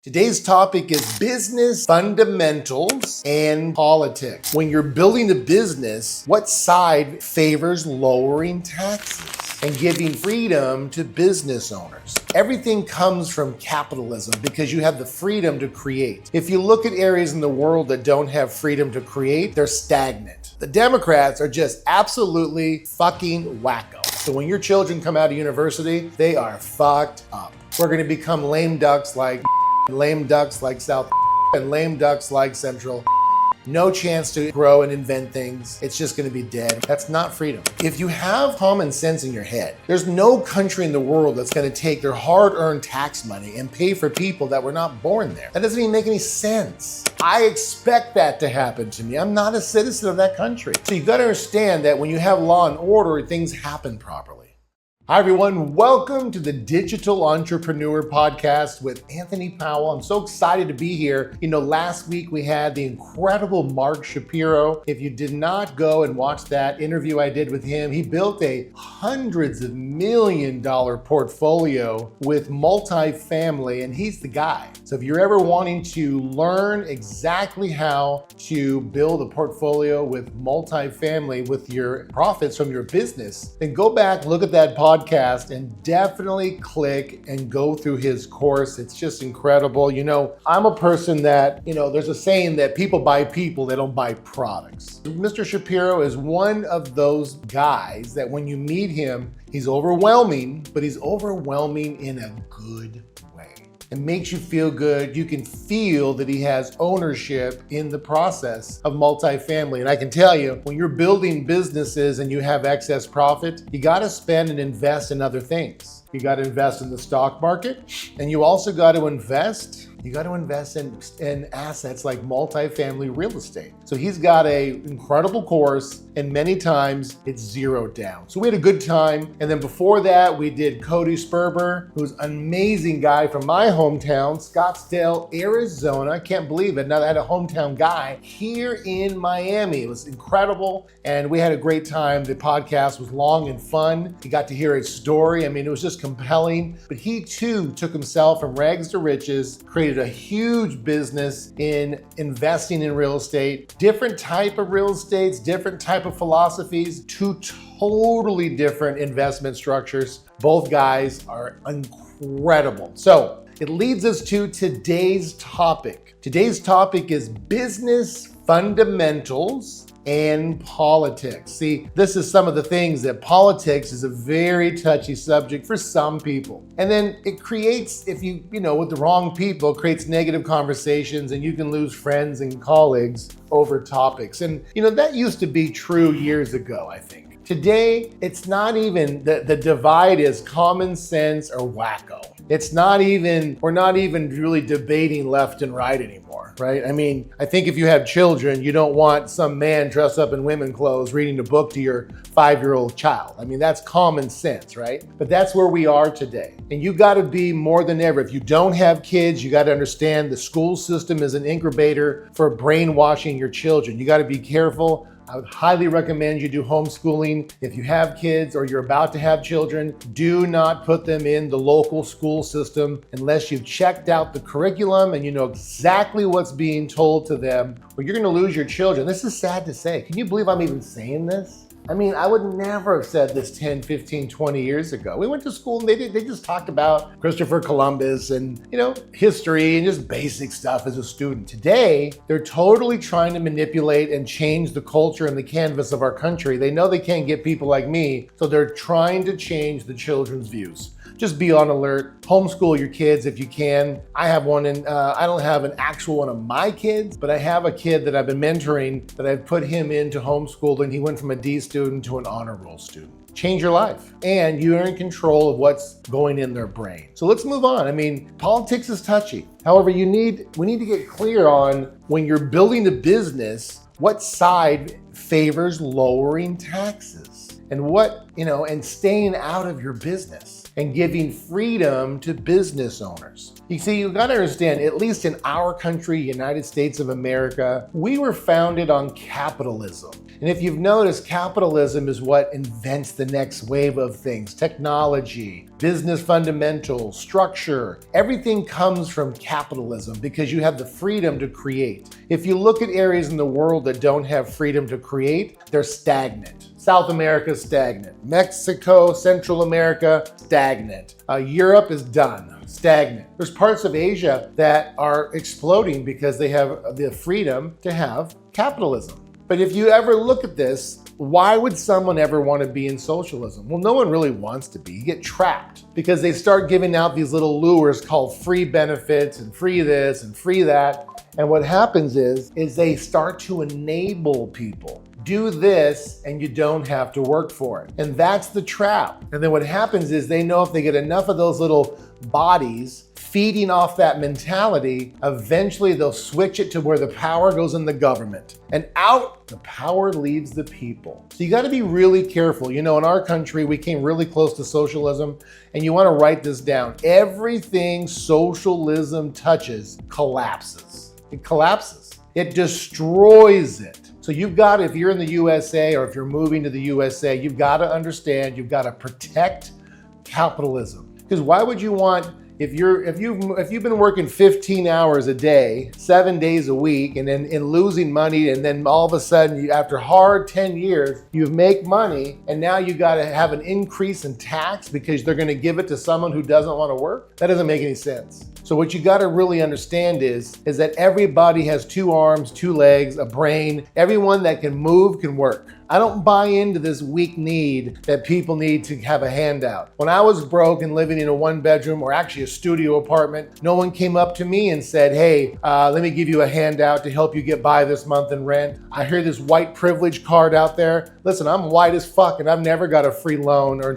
Today's topic is business fundamentals and politics. When you're building a business, what side favors lowering taxes and giving freedom to business owners? Everything comes from capitalism because you have the freedom to create. If you look at areas in the world that don't have freedom to create, they're stagnant. The Democrats are just absolutely fucking wacko. So when your children come out of university, they are fucked up. We're going to become lame ducks like South and lame ducks like Central. No chance to grow and invent things. It's just going to be dead. That's not freedom. If you have common sense in your head, there's no country in the world that's going to take their hard-earned tax money and pay for people that were not born there. That doesn't even make any sense. I expect that to happen to me. I'm not a citizen of that country. So you've got to understand that when you have law and order, things happen properly. Hi everyone, welcome to the Digital Entrepreneur Podcast with Anthony Powell. I'm so excited to be here. Last week we had the incredible Mark Shapiro. If you did not go and watch that interview I did with him, he built a hundreds of $million portfolio with multifamily, and he's the guy. So if you're ever wanting to learn exactly how to build a portfolio with multifamily with your profits from your business, then go back, look at that podcast, and definitely click and go through his course. It's just incredible. I'm a person that, there's a saying that people buy people, they don't buy products. Mr. Shapiro is one of those guys that when you meet him, he's overwhelming, but he's overwhelming in a good way. It makes you feel good. You can feel that he has ownership in the process of multifamily. And I can tell you, when you're building businesses and you have excess profit, you got to spend and invest in other things. You got to invest in the stock market, and you also got to invest in assets like multifamily real estate. So he's got an incredible course, and many times it's zeroed down. So we had a good time. And then before that, we did Cody Sperber, who's an amazing guy from my hometown, Scottsdale, Arizona. I can't believe it. Now I had a hometown guy here in Miami. It was incredible. And we had a great time. The podcast was long and fun. You got to hear his story. It was just compelling. But he too took himself from rags to riches, created a huge business in investing in real estate, different type of real estates, different type of philosophies, two totally different investment structures. Both guys are incredible. So it leads us to today's topic. Today's topic is business fundamentals and politics. See, this is some of the things that politics is a very touchy subject for some people. And then it creates, if you with the wrong people, creates negative conversations, and you can lose friends and colleagues over topics. And that used to be true years ago, I think. Today, it's not even, the divide is common sense or wacko. We're not even really debating left and right anymore, right? I think if you have children, you don't want some man dressed up in women's clothes reading a book to your 5-year-old child. That's common sense, right? But that's where we are today. And you got to be more than ever. If you don't have kids, you got to understand the school system is an incubator for brainwashing your children. You got to be careful. I would highly recommend you do homeschooling. If you have kids or you're about to have children, do not put them in the local school system unless you've checked out the curriculum and you know exactly what's being told to them, or you're going to lose your children. This is sad to say. Can you believe I'm even saying this? I would never have said this 10, 15, 20 years ago. We went to school and they just talked about Christopher Columbus and, history and just basic stuff as a student. Today, they're totally trying to manipulate and change the culture and the canvas of our country. They know they can't get people like me, so they're trying to change the children's views. Just be on alert. Homeschool your kids if you can. I have one, and I don't have an actual one of my kids, but I have a kid that I've been mentoring that I've put him into homeschooling. He went from a D student to an honor roll student. Change your life, and you're in control of what's going in their brain. So let's move on. Politics is touchy. However, we need to get clear on when you're building a business, what side favors lowering taxes and staying out of your business and giving freedom to business owners. You see, you gotta understand, at least in our country, United States of America, we were founded on capitalism. And if you've noticed, capitalism is what invents the next wave of things, technology, business fundamentals, structure, everything comes from capitalism because you have the freedom to create. If you look at areas in the world that don't have freedom to create, they're stagnant. South America is stagnant. Mexico, Central America, stagnant. Europe is done, stagnant. There's parts of Asia that are exploding because they have the freedom to have capitalism. But if you ever look at this, why would someone ever want to be in socialism? Well, no one really wants to be. You get trapped because they start giving out these little lures called free benefits and free this and free that. And what happens is they start to enable people. Do this and you don't have to work for it. And that's the trap. And then what happens is they know if they get enough of those little bodies feeding off that mentality, eventually they'll switch it to where the power goes in the government and out the power leaves the people. So you got to be really careful. You know, in our country, we came really close to socialism, and you want to write this down. Everything socialism touches collapses. It collapses. It destroys it. So you've got to, if you're in the USA or if you're moving to the USA, you've got to understand, you've got to protect capitalism. Because why would you want, if you've been working 15 hours a day, 7 days a week, and then losing money, and then all of a sudden, after hard 10 years, you make money, and now you got to have an increase in tax because they're going to give it to someone who doesn't want to work? That doesn't make any sense. So what you got to really understand is that everybody has 2 arms, 2 legs, a brain. Everyone that can move can work. I don't buy into this weak need that people need to have a handout. When I was broke and living in a 1-bedroom or actually a studio apartment, no one came up to me and said, hey, let me give you a handout to help you get by this month in rent. I hear this white privilege card out there. Listen, I'm white as fuck and I've never got a free loan or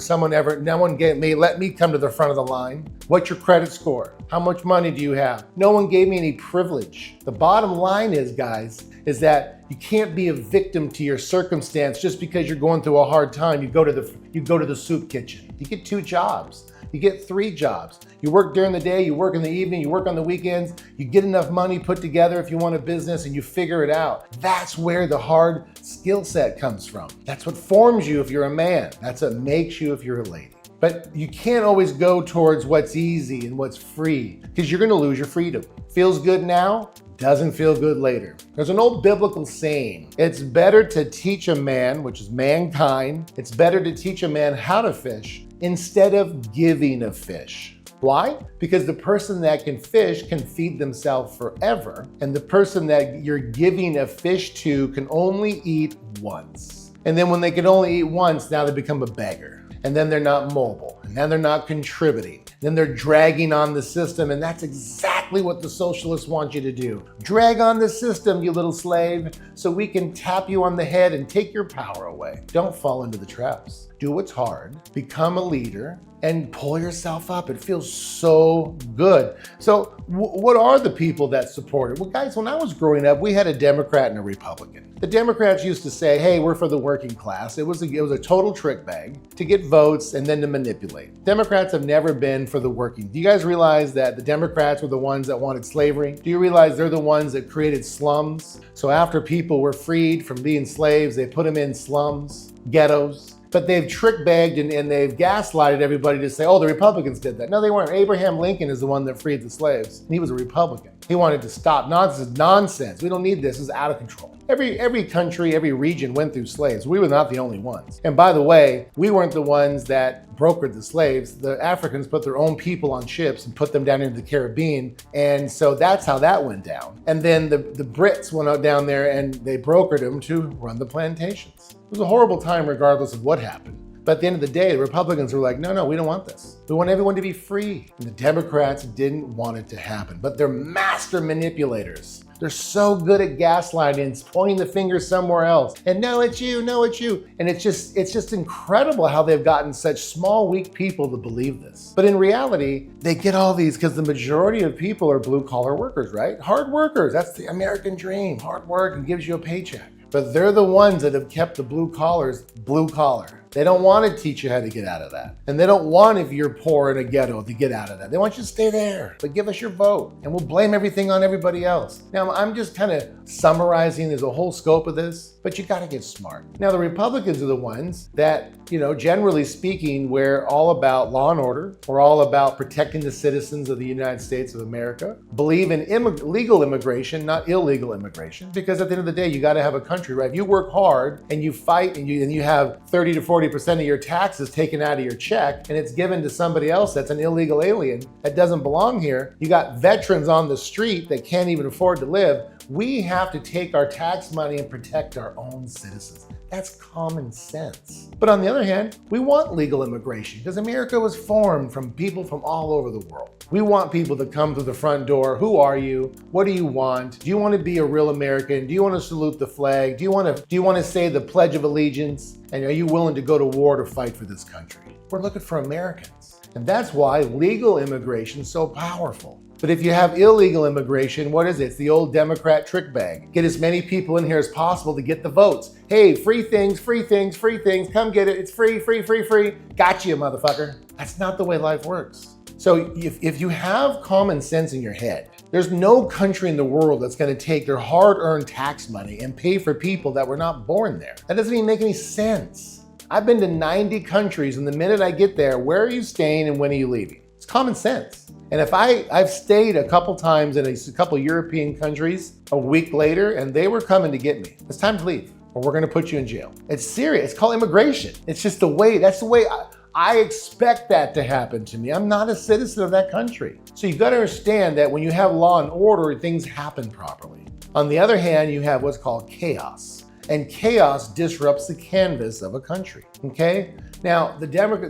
no one let me come to the front of the line. What's your credit score? How much money do you have? No one gave me any privilege. The bottom line is, guys, is that you can't be a victim to your circumstance just because you're going through a hard time. You go to the soup kitchen. You get 2 jobs. You get 3 jobs. You work during the day, you work in the evening, you work on the weekends, you get enough money put together if you want a business and you figure it out. That's where the hard skill set comes from. That's what forms you if you're a man. That's what makes you if you're a lady. But you can't always go towards what's easy and what's free because you're going to lose your freedom. Feels good now, doesn't feel good later. There's an old biblical saying, it's better to teach a man, which is mankind, it's better to teach a man how to fish instead of giving a fish. Why? Because the person that can fish can feed themselves forever, and the person that you're giving a fish to can only eat once. And then when they can only eat once, now they become a beggar. And then they're not mobile, and then they're not contributing. Then they're dragging on the system, and that's exactly what the socialists want you to do. Drag on the system, you little slave, so we can tap you on the head and take your power away. Don't fall into the traps. Do what's hard, become a leader, and pull yourself up. It feels so good. So what are the people that support it? Well, guys, when I was growing up, we had a Democrat and a Republican. The Democrats used to say, hey, we're for the working class. It was a total trick bag to get votes and then to manipulate. Democrats have never been for the working. Do you guys realize that the Democrats were the ones that wanted slavery? Do you realize they're the ones that created slums? So after people were freed from being slaves, they put them in slums, ghettos. But they've trick-bagged and they've gaslighted everybody to say, oh, the Republicans did that. No, they weren't. Abraham Lincoln is the one that freed the slaves. And he was a Republican. He wanted to stop nonsense. We don't need this. This is out of control. Every country, every region went through slaves. We were not the only ones. And by the way, we weren't the ones that brokered the slaves. The Africans put their own people on ships and put them down into the Caribbean. And so that's how that went down. And then the Brits went out down there and they brokered them to run the plantations. It was a horrible time regardless of what happened. But at the end of the day, the Republicans were like, no, we don't want this. We want everyone to be free. And the Democrats didn't want it to happen, but they're master manipulators. They're so good at gaslighting and pointing the finger somewhere else. And no, it's you, no, it's you. And it's just incredible how they've gotten such small, weak people to believe this. But in reality, they get all these because the majority of people are blue collar workers, right? Hard workers, that's the American dream. Hard work and gives you a paycheck. But they're the ones that have kept the blue collars blue collar. They don't want to teach you how to get out of that. And they don't want, if you're poor in a ghetto, to get out of that. They want you to stay there, but give us your vote and we'll blame everything on everybody else. Now, I'm just kind of summarizing there's a whole scope of this, but you got to get smart. Now, the Republicans are the ones that, generally speaking, we're all about law and order. We're all about protecting the citizens of the United States of America, believe in legal immigration, not illegal immigration, because at the end of the day, you got to have a country, right? If you work hard and you fight and you have 30 to 40% of your taxes taken out of your check and it's given to somebody else that's an illegal alien that doesn't belong here, you got veterans on the street that can't even afford to live. We have to take our tax money and protect our own citizens. That's common sense. But on the other hand, we want legal immigration because America was formed from people from all over the world. We want people to come through the front door. Who are you? What do you want? Do you want to be a real American? Do you want to salute the flag? Do you want to say the Pledge of Allegiance? And are you willing to go to war to fight for this country? We're looking for Americans. And that's why legal immigration is so powerful. But if you have illegal immigration, what is it? It's the old Democrat trick bag. Get as many people in here as possible to get the votes. Hey, free things, free things, free things. Come get it. It's free, free, free, free. Got you, motherfucker. That's not the way life works. So if you have common sense in your head, there's no country in the world that's going to take their hard-earned tax money and pay for people that were not born there. That doesn't even make any sense. I've been to 90 countries, and the minute I get there, where are you staying and when are you leaving? It's common sense. And if I've stayed a couple times in a couple European countries a week later and they were coming to get me, it's time to leave or we're gonna put you in jail. It's serious, it's called immigration. It's just that's the way I expect that to happen to me. I'm not a citizen of that country. So you've got to understand that when you have law and order, things happen properly. On the other hand, you have what's called chaos. And chaos disrupts the canvas of a country, okay? Now, the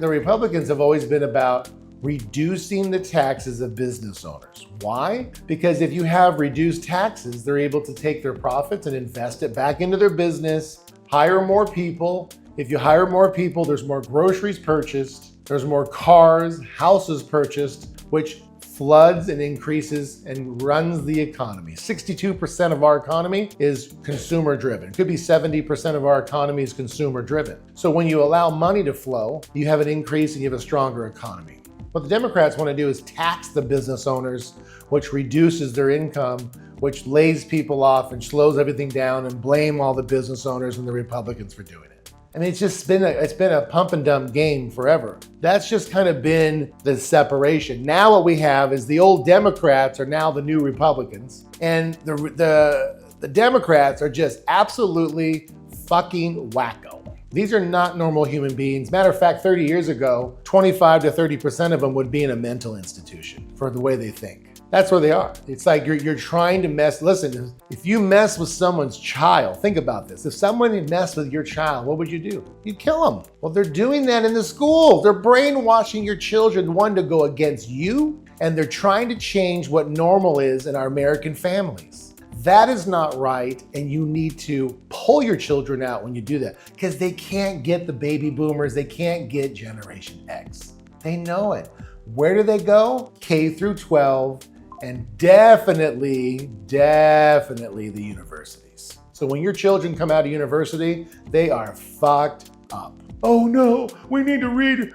Republicans have always been about reducing the taxes of business owners. Why? Because if you have reduced taxes, they're able to take their profits and invest it back into their business, hire more people. If you hire more people, there's more groceries purchased, there's more cars, houses purchased, which floods and increases and runs the economy. 62% of our economy is consumer driven. It could be 70% of our economy is consumer driven. So when you allow money to flow, you have an increase and you have a stronger economy. What the Democrats want to do is tax the business owners, which reduces their income, which lays people off and slows everything down, and blame all the business owners and the Republicans for doing it. I mean, it's been a pump and dump game forever. That's just kind of been the separation. Now what we have is the old Democrats are now the new Republicans, and the Democrats are just absolutely fucking wacko. These are not normal human beings. Matter of fact, 30 years ago, 25 to 30% of them would be in a mental institution for the way they think. That's where they are. It's like you're trying to listen, if you mess with someone's child, think about this. If someone messed with your child, what would you do? You'd kill them. Well, they're doing that in the schools. They're brainwashing your children, one, to go against you, and they're trying to change what normal is in our American families. That is not right, and you need to pull your children out when you do that, because they can't get the baby boomers, they can't get Generation X. They know it. Where do they go? K through 12, and definitely the universities. So when your children come out of university, they are fucked up. Oh no, we need to read,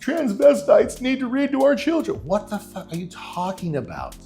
transvestites need to read to our children. What the fuck are you talking about?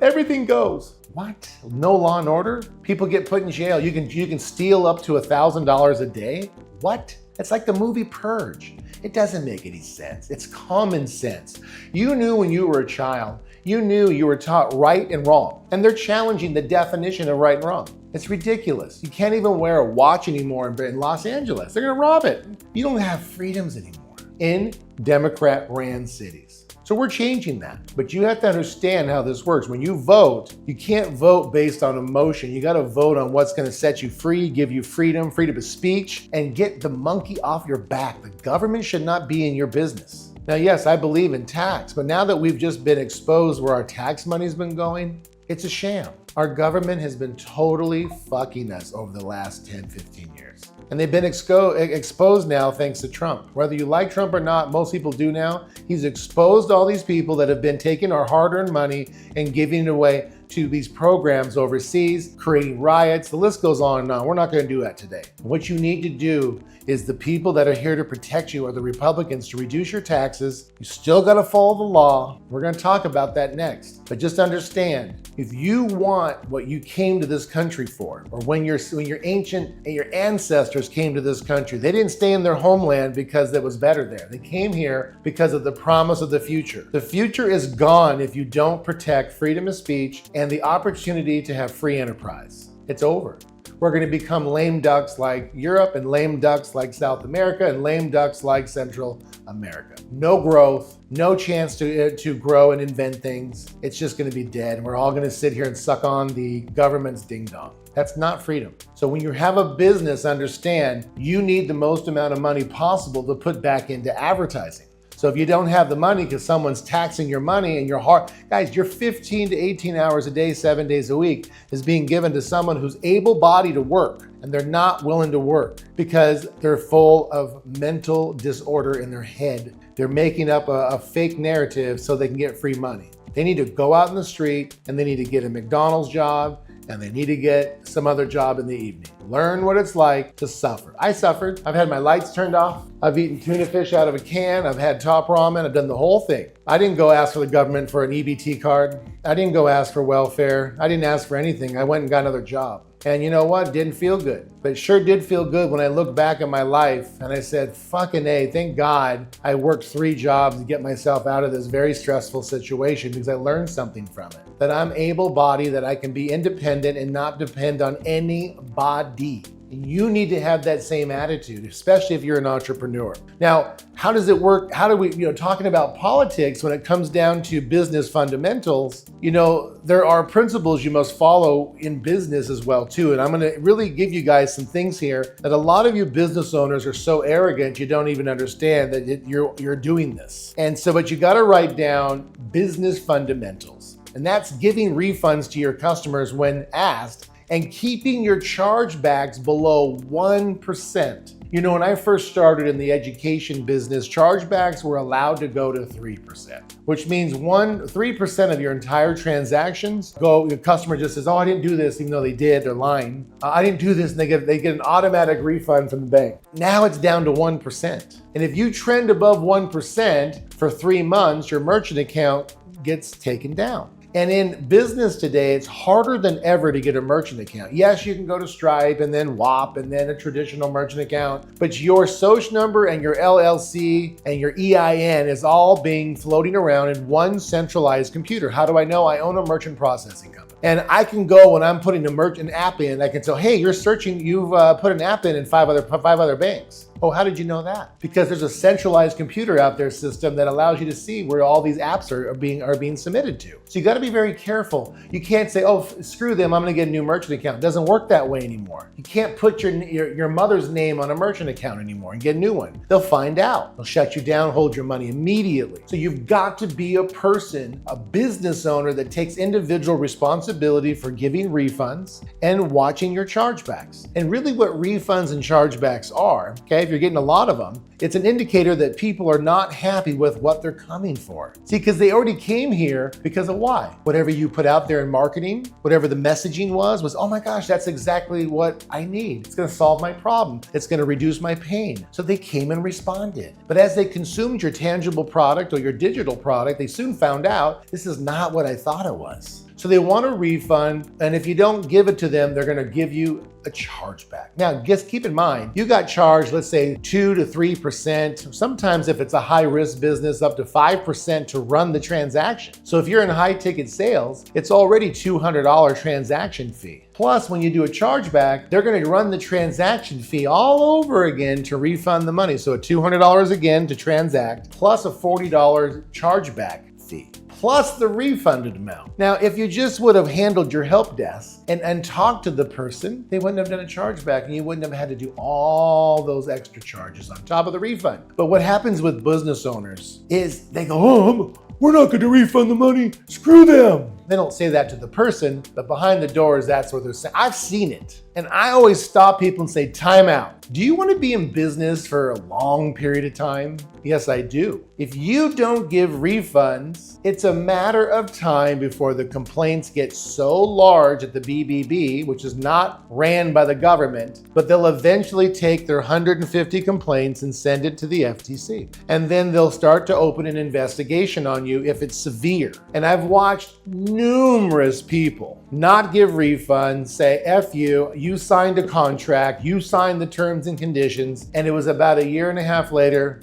Everything goes. What? No law and order? People get put in jail. You can steal up to $1,000 a day? What? It's like the movie Purge. It doesn't make any sense. It's common sense. You knew when you were a child, you knew you were taught right and wrong. And they're challenging the definition of right and wrong. It's ridiculous. You can't even wear a watch anymore in Los Angeles. They're gonna rob it. You don't have freedoms anymore in Democrat-ran cities. So we're changing that, but you have to understand how this works. When you vote, you can't vote based on emotion. You got to vote on what's going to set you free, give you freedom of speech, and get the monkey off your back. The government should not be in your business. Now, yes, I believe in tax, but now that we've just been exposed where our tax money's been going, it's a sham. Our government has been totally fucking us over the last 10, 15 years. And they've been exposed now thanks to Trump. Whether you like Trump or not, most people do now. He's exposed all these people that have been taking our hard-earned money and giving it away to these programs overseas, creating riots. The list goes on and on. We're not going to do that today. What you need to do is the people that are here to protect you are the Republicans to reduce your taxes. You still got to follow the law. We're going to talk about that next. But just understand, if you want what you came to this country for, or when your ancient and your ancestors came to this country, they didn't stay in their homeland because it was better there. They came here because of the promise of the future. The future is gone if you don't protect freedom of speech and the opportunity to have free enterprise. It's over. We're going to become lame ducks like Europe and lame ducks like South America and lame ducks like Central America. No growth, no chance to grow and invent things. It's just going to be dead. And we're all going to sit here and suck on the government's ding dong. That's not freedom. So when you have a business, understand you need the most amount of money possible to put back into advertising. So if you don't have the money because someone's taxing your money and your heart, guys, your 15 to 18 hours a day, 7 days a week is being given to someone who's able-bodied to work, and they're not willing to work because they're full of mental disorder in their head. They're making up a fake narrative so they can get free money. They need to go out in the street and they need to get a McDonald's job and they need to get some other job in the evening. Learn what it's like to suffer. I suffered. I've had my lights turned off. I've eaten tuna fish out of a can. I've had top ramen. I've done the whole thing. I didn't go ask for the government for an EBT card. I didn't go ask for welfare. I didn't ask for anything. I went and got another job. And you know what? Didn't feel good. But it sure did feel good when I looked back at my life and I said, fucking A, thank God I worked 3 jobs to get myself out of this very stressful situation because I learned something from it. That I'm able-bodied, that I can be independent and not depend on anybody. You need to have that same attitude, especially if you're an entrepreneur. Now, how does it work? How do we, talking about politics, when it comes down to business fundamentals, there are principles you must follow in business as well, too. And I'm going to really give you guys some things here that a lot of you business owners are so arrogant, you don't even understand that you're doing this. And so, but you got to write down business fundamentals. And that's giving refunds to your customers when asked and keeping your chargebacks below 1%. When I first started in the education business, chargebacks were allowed to go to 3%, which means 3% of your entire transactions the customer just says, oh, I didn't do this, even though they did, they're lying. I didn't do this, and they get an automatic refund from the bank. Now it's down to 1%. And if you trend above 1% for 3 months, your merchant account gets taken down. And in business today, it's harder than ever to get a merchant account. Yes, you can go to Stripe and then WAP and then a traditional merchant account, but your social number and your LLC and your EIN is all being floating around in one centralized computer. How do I know? I own a merchant processing company. And I can go when I'm putting an app in, I can say, hey, you've put an app in 5 other banks. Oh, how did you know that? Because there's a centralized computer out there system that allows you to see where all these apps are being submitted to. So you got to be very careful. You can't say, oh, screw them, I'm going to get a new merchant account. It doesn't work that way anymore. You can't put your mother's name on a merchant account anymore and get a new one. They'll find out. They'll shut you down, hold your money immediately. So you've got to be a person, a business owner that takes individual responsibility for giving refunds and watching your chargebacks. And really what refunds and chargebacks are, okay, if you're getting a lot of them, it's an indicator that people are not happy with what they're coming for. See, because they already came here because of why? Whatever you put out there in marketing, whatever the messaging was, oh my gosh, that's exactly what I need. It's going to solve my problem. It's going to reduce my pain. So they came and responded. But as they consumed your tangible product or your digital product, they soon found out this is not what I thought it was. So they want a refund, and if you don't give it to them, they're gonna give you a chargeback. Now, just keep in mind, you got charged, let's say 2 to 3%, sometimes if it's a high risk business, up to 5% to run the transaction. So if you're in high ticket sales, it's already $200 transaction fee. Plus, when you do a chargeback, they're gonna run the transaction fee all over again to refund the money. So $200 again to transact, plus a $40 chargeback fee, plus the refunded amount. Now, if you just would have handled your help desk and talked to the person, they wouldn't have done a chargeback and you wouldn't have had to do all those extra charges on top of the refund. But what happens with business owners is they go, oh, we're not gonna refund the money, screw them. They don't say that to the person, but behind the doors, that's what they're saying. I've seen it. And I always stop people and say, time out. Do you want to be in business for a long period of time? Yes, I do. If you don't give refunds, it's a a matter of time before the complaints get so large at the BBB, which is not ran by the government, but they'll eventually take their 150 complaints and send it to the FTC. And then they'll start to open an investigation on you if it's severe. And I've watched numerous people not give refunds, say, F you, you signed a contract, you signed the terms and conditions, and it was about a year and a half later,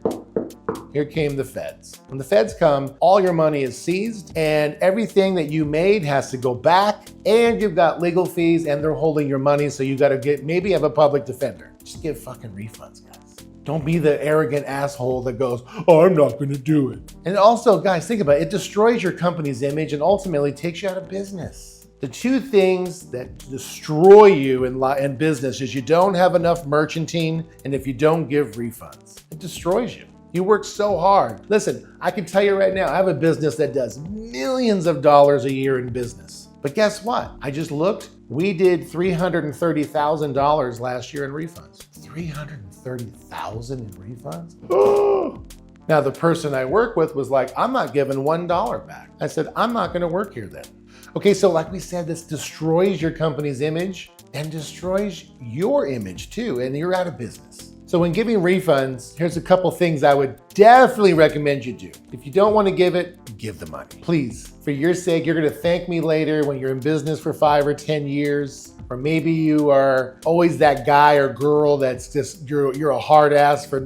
here came the feds. When the feds come, all your money is seized and everything that you made has to go back, and you've got legal fees and they're holding your money, so you gotta maybe have a public defender. Just give fucking refunds, guys. Don't be the arrogant asshole that goes, oh, I'm not gonna do it. And also, guys, think about it. It destroys your company's image and ultimately takes you out of business. The two things that destroy you in business is you don't have enough merchanting, and if you don't give refunds. It destroys you. You work so hard. Listen, I can tell you right now, I have a business that does millions of dollars a year in business. But guess what? I just looked. We did $330,000 last year in refunds. $330,000 in refunds? Oh. Now, the person I work with was like, I'm not giving $1 back. I said, I'm not gonna work here then. Okay, so like we said, this destroys your company's image and destroys your image too, and you're out of business. So when giving refunds, here's a couple things I would definitely recommend you do. If you don't want to give it, give the money. Please, for your sake, you're gonna thank me later when you're in business for 5 or 10 years, or maybe you are always that guy or girl that's just, you're a hard ass for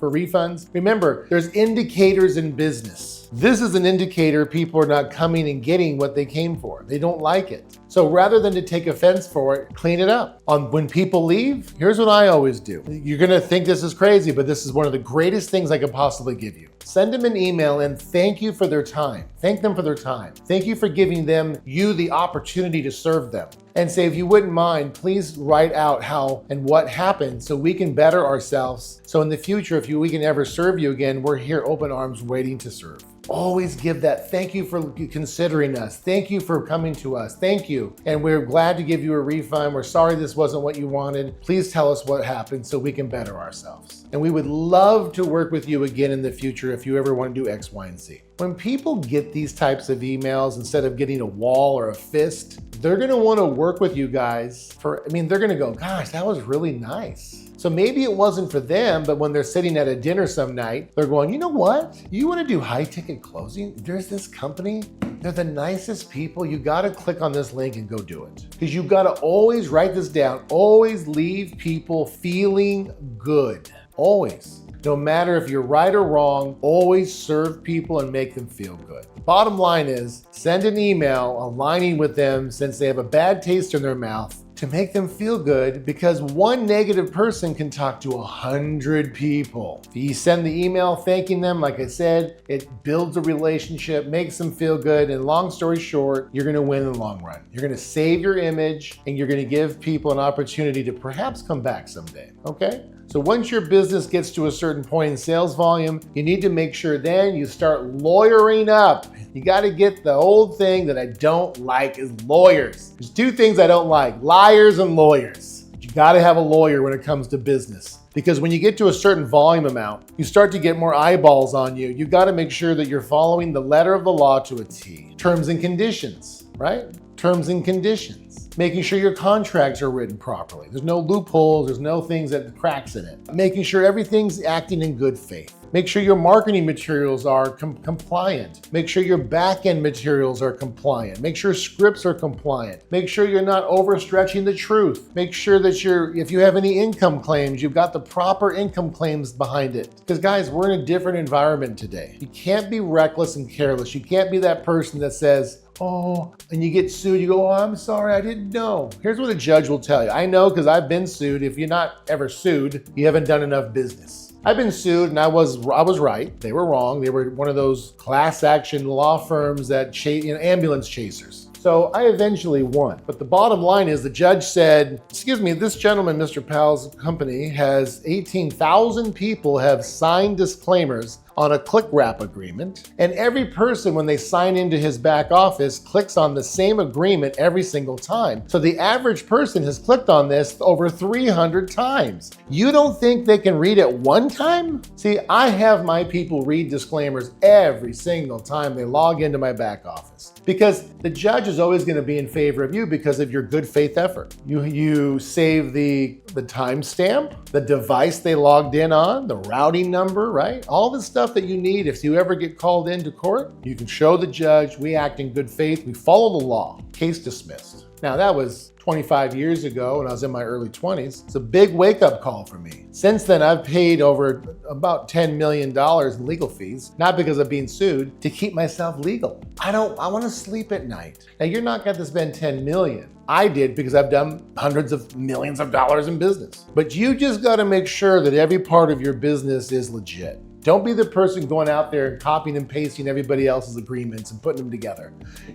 refunds. Remember, there's indicators in business. This is an indicator people are not coming and getting what they came for. They don't like it. So rather than to take offense for it, clean it up. When people leave, here's what I always do. You're gonna think this is crazy, but this is one of the greatest things I could possibly give you. Send them an email and thank you for their time. Thank them for their time. Thank you for giving you the opportunity to serve them. And say, if you wouldn't mind, please write out how and what happened so we can better ourselves. So in the future, if we can ever serve you again, we're here open arms waiting to serve. Always give that. Thank you for considering us. Thank you for coming to us. Thank you. And we're glad to give you a refund. We're sorry this wasn't what you wanted. Please tell us what happened so we can better ourselves. And we would love to work with you again in the future if you ever want to do X, Y, and Z. When people get these types of emails, instead of getting a wall or a fist, they're gonna want to work with you guys they're gonna go, gosh, that was really nice. So maybe it wasn't for them, but when they're sitting at a dinner some night, they're going, you know what? You want to do high ticket closing? There's this company. They're the nicest people. You got to click on this link and go do it. Because you got to always write this down. Always leave people feeling good. Always. No matter if you're right or wrong, always serve people and make them feel good. Bottom line is, send an email aligning with them since they have a bad taste in their mouth to make them feel good, because one negative person can talk to 100 people. If you send the email thanking them, like I said, it builds a relationship, makes them feel good, and long story short, you're gonna win in the long run. You're gonna save your image, and you're gonna give people an opportunity to perhaps come back someday, okay? So once your business gets to a certain point in sales volume, you need to make sure then you start lawyering up. You gotta get the old thing that I don't like is lawyers. There's two things I don't like, liars and lawyers. You gotta have a lawyer when it comes to business. Because when you get to a certain volume amount, you start to get more eyeballs on you. You gotta make sure that you're following the letter of the law to a T. Terms and conditions, right? Terms and conditions. Making sure your contracts are written properly. There's no loopholes, there's no things that cracks in it. Making sure everything's acting in good faith. Make sure your marketing materials are compliant. Make sure your back-end materials are compliant. Make sure scripts are compliant. Make sure you're not overstretching the truth. Make sure that if you have any income claims, you've got the proper income claims behind it. Because guys, we're in a different environment today. You can't be reckless and careless. You can't be that person that says, oh, and you get sued, you go, oh, I'm sorry, I didn't know. Here's what a judge will tell you. I know because I've been sued. If you're not ever sued, you haven't done enough business. I've been sued and I was right. They were wrong. They were one of those class action law firms that ambulance chasers. So I eventually won. But the bottom line is the judge said, excuse me, this gentleman, Mr. Powell's company has 18,000 people have signed disclaimers on a click wrap agreement. And every person, when they sign into his back office, clicks on the same agreement every single time. So the average person has clicked on this over 300 times. You don't think they can read it one time? See, I have my people read disclaimers every single time they log into my back office, because the judge is always going to be in favor of you because of your good faith effort. You save the timestamp, the device they logged in on, the routing number, right? All the stuff that you need. If you ever get called into court, you can show the judge we act in good faith, we follow the law. Case dismissed. Now that was 25 years ago when I was in my early 20s. It's a big wake-up call for me. Since then, I've paid over about $10 million in legal fees, not because of being sued, to keep myself legal. I want to sleep at night. Now, you're not going to spend $10 million. I did because I've done hundreds of millions of dollars in business. But you just got to make sure that every part of your business is legit. Don't be the person going out there and copying and pasting everybody else's agreements and putting them together.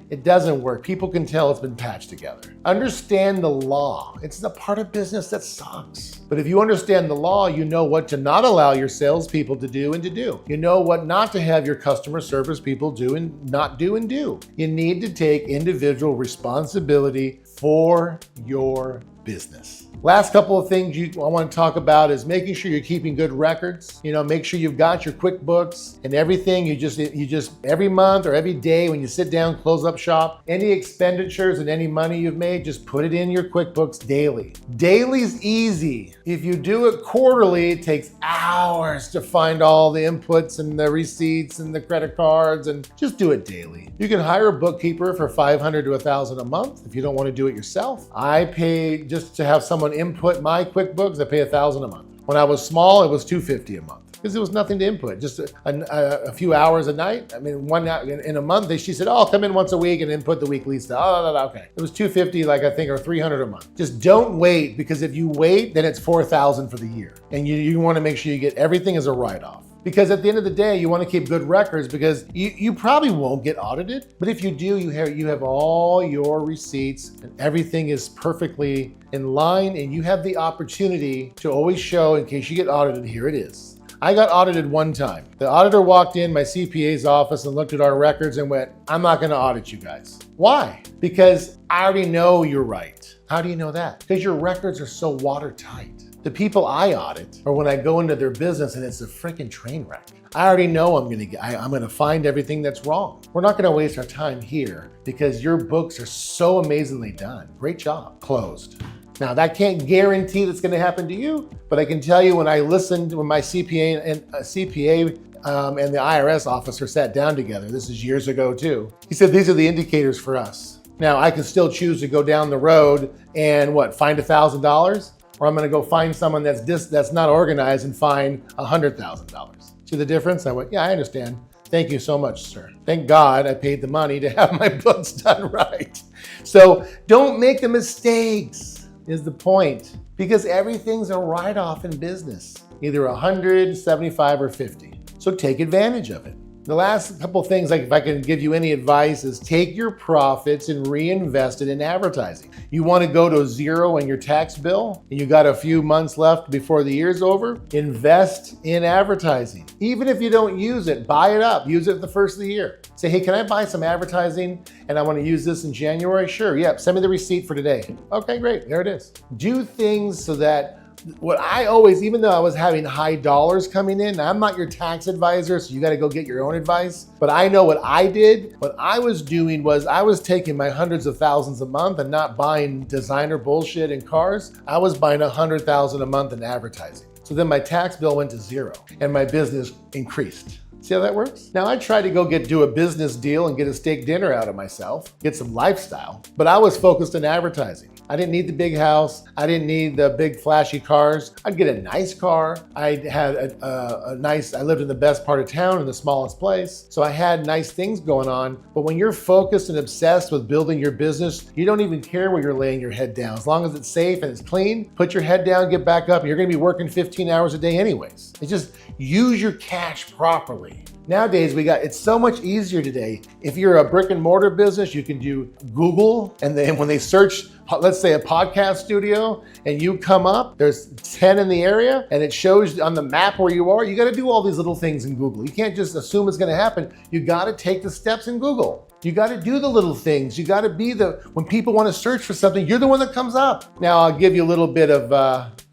It doesn't work. People can tell it's been patched together. Understand the law. It's the part of business that sucks. But if you understand the law, you know what to not allow your salespeople to do and to do. You know what not to have your customer service people do and not do and do. You need to take individual responsibility for your business. Last couple of things I want to talk about is making sure you're keeping good records. Make sure you've got your QuickBooks and everything. You just every month or every day when you sit down, close up shop, any expenditures and any money you've made, just put it in your QuickBooks daily. Daily's easy. If you do it quarterly, it takes hours to find all the inputs and the receipts and the credit cards, and just do it daily. You can hire a bookkeeper for $500 to $1,000 a month if you don't want to do it yourself. I pay just to have someone input my QuickBooks. I pay $1,000 a month. When I was small, it was $250 a month because there was nothing to input, just a few hours a night. I mean, one night in a month, she said, "Oh, come in once a week and input the weekly stuff." Oh, okay. It was $250, like I think, or $300 a month. Just don't wait, because if you wait, then it's $4,000 for the year, and you want to make sure you get everything as a write-off. Because at the end of the day, you want to keep good records, because you probably won't get audited. But if you do, you have all your receipts and everything is perfectly in line, and you have the opportunity to always show in case you get audited. Here it is. I got audited one time. The auditor walked in my CPA's office and looked at our records and went, "I'm not going to audit you guys." Why? Because I already know you're right. How do you know that? Because your records are so watertight. The people I audit are when I go into their business and it's a freaking train wreck. I already know I'm going to find everything that's wrong. We're not going to waste our time here because your books are so amazingly done. Great job. Closed. Now, that can't guarantee that's going to happen to you, but I can tell you when I listened, when my CPA and the IRS officer sat down together, this is years ago too, he said, these are the indicators for us. Now, I can still choose to go down the road and find $1,000, or I'm going to go find someone that's not organized and find $100,000. See the difference? I went, yeah, I understand. Thank you so much, sir. Thank God I paid the money to have my books done right. So don't make the mistakes, is the point, because everything's a write-off in business, either 100, 75, or 50. So take advantage of it. The last couple things, like if I can give you any advice, is take your profits and reinvest it in advertising. You want to go to zero in your tax bill and you got a few months left before the year's over? Invest in advertising. Even if you don't use it, buy it up. Use it the first of the year. Say, hey, can I buy some advertising and I want to use this in January? Sure, yep, send me the receipt for today. Okay, great, there it is. Do things so that what I always, even though I was having high dollars coming in, I'm not your tax advisor, so you got to go get your own advice. But I know what I did. What I was doing was I was taking my hundreds of thousands a month and not buying designer bullshit and cars. I was buying $100,000 a month in advertising. So then my tax bill went to zero and my business increased. See how that works? Now, I tried to do a business deal and get a steak dinner out of myself, get some lifestyle, but I was focused on advertising. I didn't need the big house. I didn't need the big flashy cars. I'd get a nice car. I had I lived in the best part of town in the smallest place. So I had nice things going on. But when you're focused and obsessed with building your business, you don't even care where you're laying your head down. As long as it's safe and it's clean, put your head down, get back up. You're going to be working 15 hours a day anyways. It's just use your cash properly. free. Nowadays, it's so much easier today. If you're a brick and mortar business, you can do Google, and then when they search, let's say a podcast studio, and you come up, there's 10 in the area, and it shows on the map where you are. You got to do all these little things in Google. You can't just assume it's going to happen. You got to take the steps in Google. You got to do the little things. You got to be when people want to search for something, you're the one that comes up. Now, I'll give you a little bit of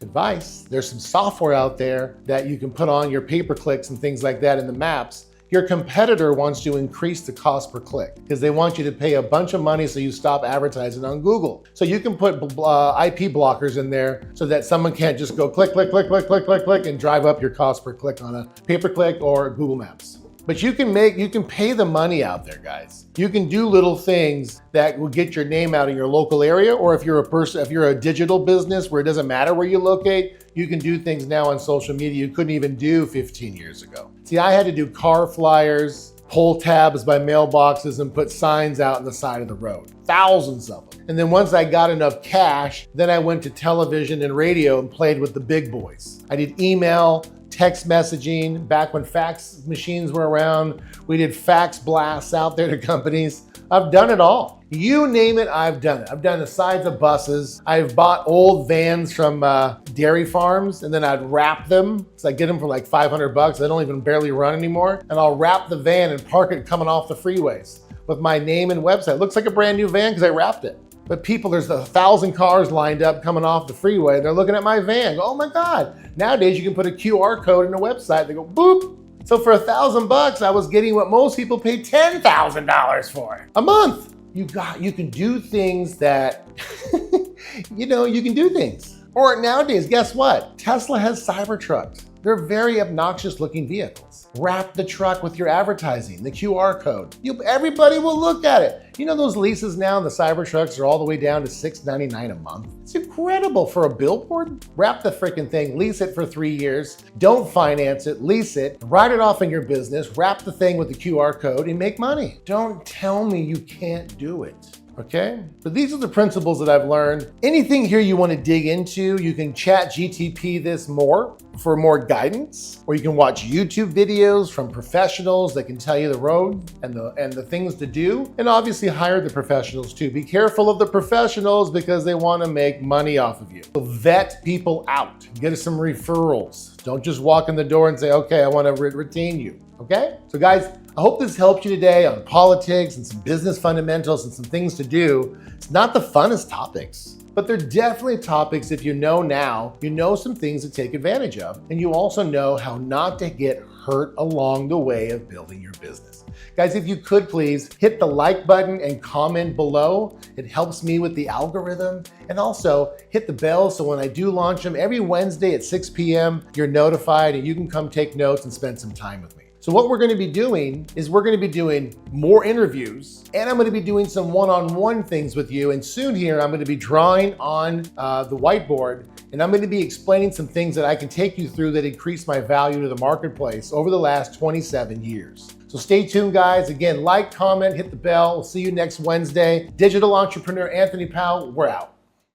advice. There's some software out there that you can put on your pay-per-clicks and things like that in the maps. Your competitor wants to increase the cost per click because they want you to pay a bunch of money so you stop advertising on Google. So you can put IP blockers in there so that someone can't just go click, click, click, click, click, click, click, and drive up your cost per click on a pay-per-click or Google Maps. But you can pay the money out there, guys. You can do little things that will get your name out in your local area, or if you're a digital business where it doesn't matter where you locate, you can do things now on social media you couldn't even do 15 years ago. See, I had to do car flyers, pull tabs by mailboxes, and put signs out on the side of the road. Thousands of them. And then once I got enough cash, then I went to television and radio and played with the big boys. I did email, text messaging, back when fax machines were around. We did fax blasts out there to companies. I've done it all. You name it, I've done it. I've done the sides of buses. I've bought old vans from dairy farms, and then I'd wrap them. So I get them for like $500. They don't even barely run anymore. And I'll wrap the van and park it coming off the freeways with my name and website. It looks like a brand new van because I wrapped it. But people, there's 1,000 cars lined up coming off the freeway, and they're looking at my van. Oh my God. Nowadays you can put a QR code in a website. They go boop. So for $1,000, I was getting what most people pay $10,000 for a month. You can do things that, you can do things. Or nowadays, guess what? Tesla has Cybertrucks. They're very obnoxious looking vehicles. Wrap the truck with your advertising, the QR code. Everybody will look at it. You know those leases now, the Cybertrucks are all the way down to $6.99 a month. It's incredible for a billboard. Wrap the freaking thing, lease it for 3 years. Don't finance it, lease it, write it off in your business, wrap the thing with the QR code and make money. Don't tell me you can't do it. Okay? So these are the principles that I've learned. Anything here you want to dig into, you can chat GTP this more for more guidance, or you can watch YouTube videos from professionals that can tell you the road and the things to do, and obviously hire the professionals too. Be careful of the professionals because they want to make money off of you. So vet people out, get us some referrals. Don't just walk in the door and say, okay, I want to retain you. Okay? So guys, I hope this helped you today on politics and some business fundamentals and some things to do. It's not the funnest topics, but they're definitely topics if you know now, you know some things to take advantage of, and you also know how not to get hurt along the way of building your business. Guys, if you could please hit the like button and comment below. It helps me with the algorithm. And also hit the bell so when I do launch them every Wednesday at 6 p.m., you're notified and you can come take notes and spend some time with me. So what we're going to be doing is we're going to be doing more interviews, and I'm going to be doing some one-on-one things with you. And soon here, I'm going to be drawing on the whiteboard, and I'm going to be explaining some things that I can take you through that increase my value to the marketplace over the last 27 years. So stay tuned, guys. Again, like, comment, hit the bell. We'll see you next Wednesday. Digital entrepreneur Anthony Powell, we're out.